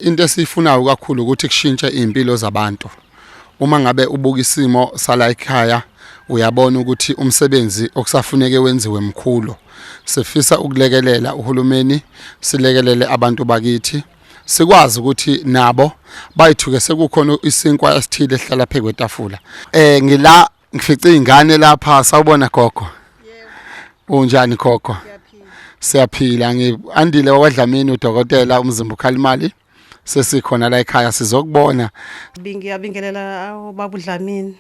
into esifunayo kakhulu ukuthi kushintshe impilo zabantu. Uma ngabe ubuka isimo sala ekhaya uyabona ukuthi umsebenzi okusafuneke wenziwe mkhulu. Sifisa ukulekelela uhulumeni, silekelele abantu bakithi. Sikwazi ukuthi nabo bayithuke sekukhona isinkwa esithile esihlala phezu kwetafula. Ngila ngifice ingane lapha sawubona gogo. Yebo. Unjani gogo? Siyaphila. Ngiandile waDlamini uDokotela Mzimb Okhalimali. Sesikhona la ekhaya sizokubona. Ngiyabingelela ubaba uDlamini.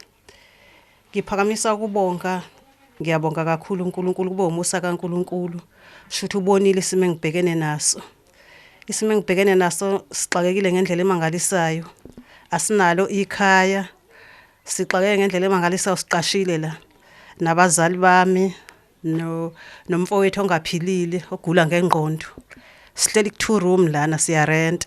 Ngiphakamisa ukubonga. Ngiyabonga kakhulu uNkulunkulu kube umusa kaNkulunkulu. Shuthi ubonile isimo engibhekene naso. Isimo engibhekene naso sixakekile ngendlela emangalisayo. Asinalo ikhaya. Sixakeke ngendlela emangalisayo siqashile la. Nabazali bami nomfowethu ongaphilile ogula ngengqondo. Sihleli ku2 room lana siya rent.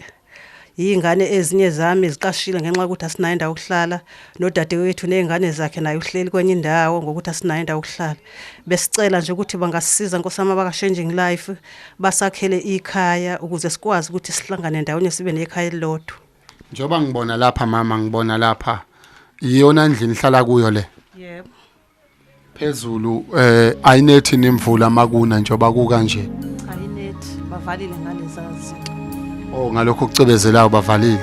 Ingane ezinye zami ziqashile ngenxa ukuthi asinayo indawo yokuhlala. Nodadewethu nezingane zakhe naye uhleli kwenye indawo ngokuthi asinayo indawo yokuhlala. Besicela nje ukuthi bangasisiza nkosama baka Changing Life basakhele ikhaya ukuze sikwazi ukuthi sihlangane ndawonye sibe nekhaya elilodwa. Njoba ngibona lapha mama ngibona lapha iyona ndlini ihlala kuyo le. Yebo. Phezulu ayinethi nemvula makuna njoba ku kanje. Ayinethi bavalile ngalezazi. Oh ngalokho kucebezelayo bavalile.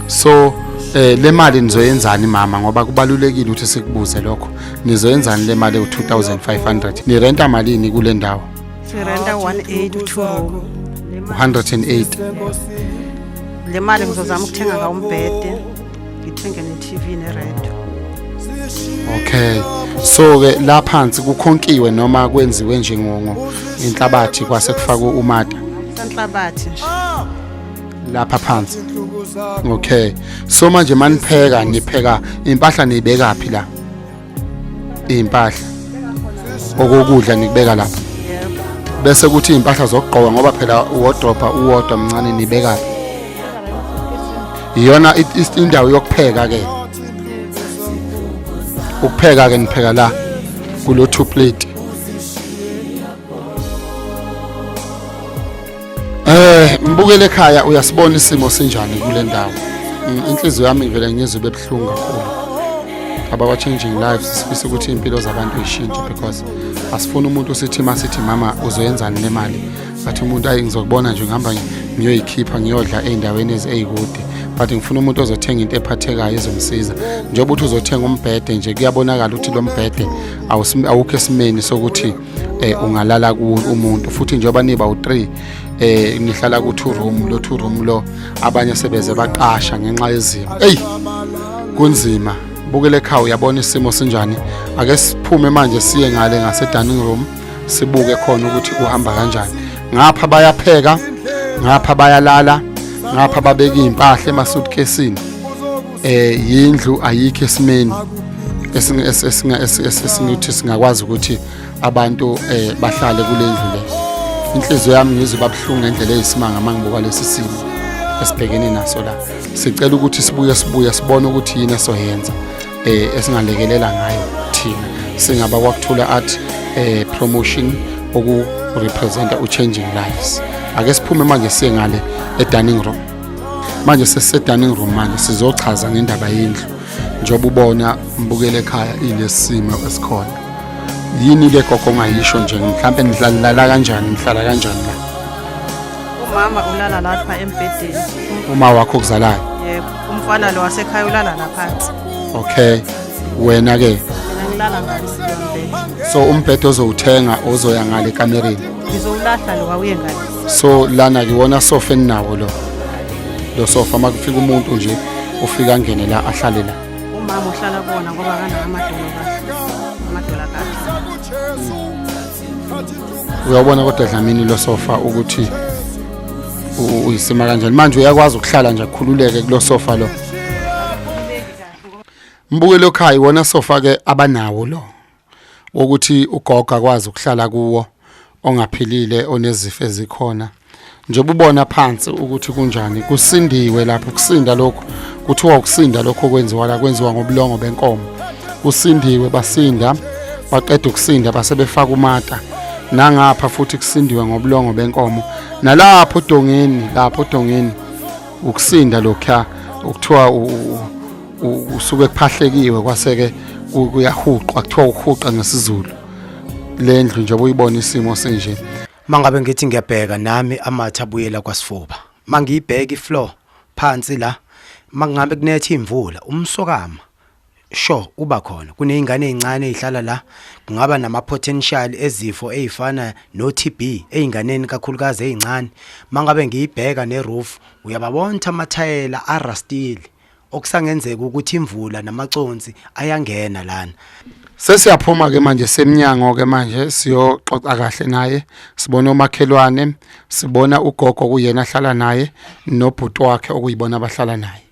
So le mali nizoyenzani mama ngoba kubalulekile ukuthi sikubuze lokho. Nizoyenzani le mali u2500? Ni renta malini kule ndawo? Si renta 182 108. Le mali ngizozama ukuthenga ngawo umbhede, ngithenge neTV neradio. Okay. So ke la phansi kukhonkiwe noma kwenziwe nje ngongo inhlabathi kwase kufakwe umata. Sanhlabathi nje. Lapha phansi. Okay. So manje manipheka nipheka impahla nibeka phi la? Impahla. Okokudla nikubeka lapha. Yebo. Bese kuthi impahla zokugqoka ngoba phela uwardrobe uwodwa mncane nibeka. Iyona indawo yokupheka ke. Ukupheka ke nipheka la kulo 2 plate. Mbukele ekhaya uyasibona isimo sinjani kule ndawo. Inhliziyo yami ivele ngizwe bebhlungu kakhulu. Abakwa Changing Lives sifisa ukuthi impilo zabantu ishintshe because asifuna umuntu usithi masithi mama uzoyenzani nemali. Bathi umuntu ayi ngizokubona nje ngihamba ngiyoyikhipha ngiyodla eindaweni ezikude. But ngifuna umuntu ozothenga into ephathekayo ezomsiza. Njengoba uthi uzothenga umbhede nje kuyabonakala ukuthi lo mbhede awukho esimeni sokuthi ungalala kuwo umuntu futhi njengoba niba u3 nihlala ku2 room lo 2 room lo abanye sebeze baqasha ngenxa yezimo. Kunzima. Bukele ekhaya uyabona isimo sinjani. Ake siphume manje siye ngale ngase dining room sibuke khona ukuthi uhamba kanjani. Ngapha bayapheka, ngapha bayalala, ngapha babeka impahla ema-suitcase-ini. Yindlu ayikho esimeni esingathi singakwazi ukuthi abantu bahlale kule ndlu le. Inhliziyo yami ngizwe babhlungu ngendlela eyisimanga mangibuka lesi simo esibhekene naso la. Sicela ukuthi sibuye sibone ukuthi yini esoyenza esingalekelela ngayo thina singaba kwakuthula art promotion oku representa uChanging Lives. Ake siphume manje siye ngale dining room. Manje sesisedaning room manje sizochaza ngendaba yendlu. Njoba ubona mbukele ekhaya ilesimo esikhona. Yini le gogo ngayisho nje mhlambe nidlala kanjani nihlala kanjani la? Umama ulala lapha embhedeni. Uma wakho kuzalayo? Yebo, umfana lo wasekhaya ulala la phansi. Okay. Wena ke? Mina ngilala ngaphansi kombhede. So umbhede ozowuthenga ozoya ngale kamereni. Ngizowulahla lo awuye ngale. So lana kiwona sofa eninawo lo. Lo sofa makufika umuntu nje ufika ngene la ahlale la. Umama uhlala bona ngoba kana amadolo kahle. Amadolo kahle. Uyabona kodwa Dlamini lo sofa ukuthi uyisima kanjani manje uyakwazi ukuhlala nje akukhululeke kulo sofa lo. Mbukelo ekhaya iwona sofa ke abanawo lo ukuthi ugoga akwazi ukuhlala kuwo ongaphilile onezifo ezikhona. Njengoba ubona phansi ukuthi kunjani kusindiwe lapho kusinda lokho kuthiwa ukusinda lokho kwenziwa la kwenziwa ngobulongo benkomo. Kusindiwe basinda baqeda ukusinda base befaka umata nangapha futhi kusindiwe ngobulongo benkomo nalapho odongeni ukusinda lokha ukuthiwa usuke kuphahlekiwe kwaseke kuyahuqwa kuthiwa uhuqa ngesizulu lendlu nje uyibona isimo senje mangabe ngithi ngiyabheka nami amatha abuyela kwasifuba mangiyibheka ifloor phansi la mangabe kunethe imvula umsokama sho uba khona kunezingane ezincane ezihlala la kungaba nama potential ezifo ezifana no TB einganeni kakhulukazi ezincane mangabe ngiyibheka ne roof uyababona amathayela arustile okusangenzeka ukuthi imvula namaconsi ayangena lana sesiyaphuma ke manje semnyango ke manje siyoxoxa kahle naye sibona umakhelwane sibona ugogo kuyena ahlala naye nobhuti wakhe okuyibona abahlala naye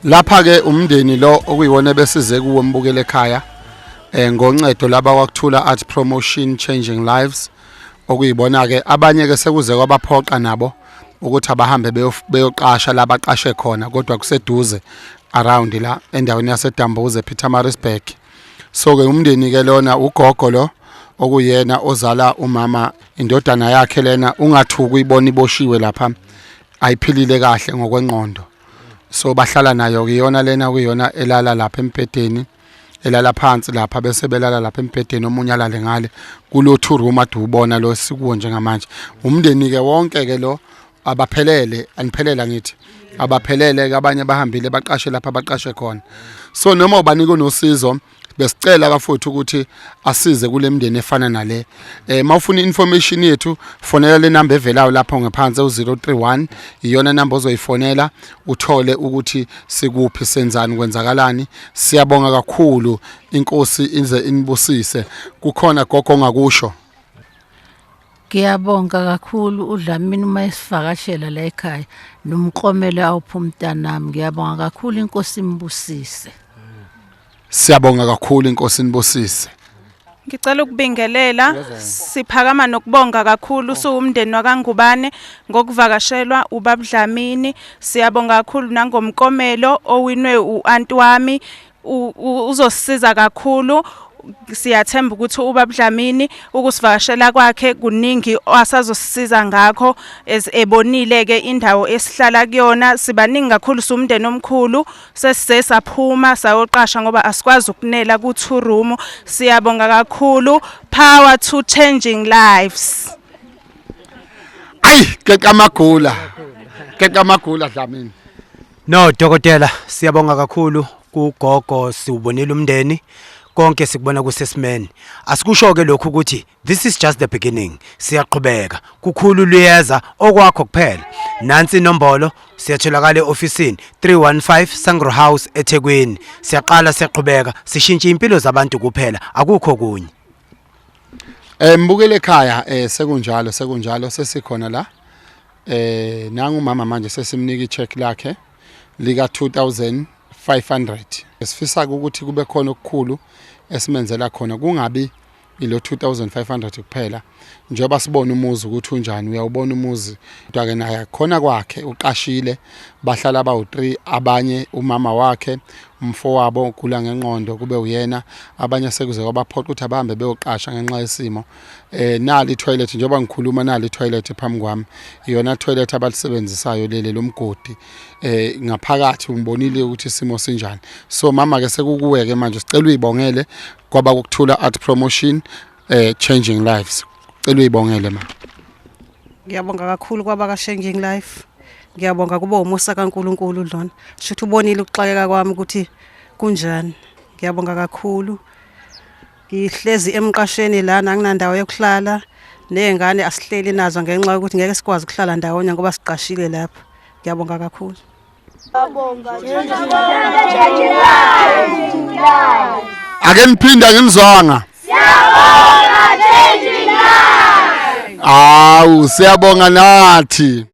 lapha ke umndeni lo okuyiwona besize kuwo mbukele ekhaya ngoncedo laba kwakuthula art promotion changing lives okuyibona ke abanye ke sekuze kwabaphoqa nabo ukuthi abahambe beyoqasha la baqashe khona kodwa kuseduze around la endaweni yaseDambuze Pietermaritzburg so ke umndeni ke lona ugogo lo okuyena ozala umama indodana yakhe lena ungathuki uyibona iboshiwe lapha ayiphilile kahle ngokwengqondo so bahlala nayo kuyona lena kuyona elala lapha empedeni elala phansi lapha bese belala lapha empedeni omunye alale ngale kulo 2 room adubona lo sikuwo njengamanje umndeni ke wonke ke lo abaphelele aniphelela ngithi abaphelele ke abanye bahambile baqashe lapha baqashe khona so noma ubanike unosizo besicela bafuthu ukuthi asize kule mndeni efana nale mawufuna information yethu fonela le number evelayo lapha ngaphansi u031 iyona number ozoyifonela uthole ukuthi sikuphi senzani kwenzakalani siyabonga kakhulu inkosi inze inibusise kukhona gogo ngakusho ngiyabonga kakhulu uDlamini uma esivakashela la ekhaya nomklomelo awuphumntanami ngiyabonga kakhulu inkosi imbusise siyabonga kakhulu inkosi inibusise ngicela ukubingelela siphakama nokubonga kakhulu suumndeni wakangubane ngokuvakashelwa ubaba Dlamini siyabonga kakhulu nangomkomelo owinwe uanti wami uzosisiza kakhulu siyathemba ukuthi ubaba Dlamini ukusivakashela kwakhe kuningi asazosisiza ngakho ebonile ke indawo esihlala kuyona sibaningi kakhulu sumndeni omkhulu sesisaphuma sayoqasha ngoba asikwazi ukunela ku2 room siyabonga kakhulu power to changing lives ayi keka magula Dlamini no dokotela siyabonga kakhulu kugogo siubonile umndeni konke sikubona kusesimeni asikusho ke lokho ukuthi this is just the beginning siyaqhubeka kukhulu luyeza okwakho kuphela nansi inombolo siyatholakala eofisini 315 Sangro House eThekwini siyaqala siyaqhubeka sishintshe impilo zabantu kuphela akukho kunye mbukele ekhaya sekunjalo sesikhona la nangu umama manje sesimnika icheck lakhe lika 2500 sifisa ukuthi kube khona okukhulu esimenzela khona kungabi ilo 2500 kuphela njengoba sibona umuzi ukuthi unjani uyawubona umuzi kodwa ke naye khona kwakhe uqashile bahlala abawu3 abanye umama wakhe umfowabo ugula ngengqondo kube uyena abanye sekuze kwabaphoqa ukuthi abahambe beyoqasha ngenxa yesimo nali toilet njengoba ngikhuluma nali toilet phambi kwami iyona toilet abalisebenzisayo lele lomgodi ngaphakathi umbonile ukuthi isimo sinjani so mama ke sekukuweke manje sicela uyibongele kwaba ukuthula art promotion changing lives cela uyibongele ma ngiyabonga kakhulu kwaba changing life ngiyabonga kuba umusa kaNkuluNkulu lona shuthi ubonile ukuxakeka kwami ukuthi kunjani ngiyabonga kakhulu ngihlezi emqasheni lana anginandawo yokuhlala nezingane asihleli nazo ngenxa ukuthi ngeke sikwazi ukuhlala ndawonye ngoba siqashile lapha ngiyabonga kakhulu ake niphinda nginizwanga siyabonga changing lives Hawu siyabonga nathi.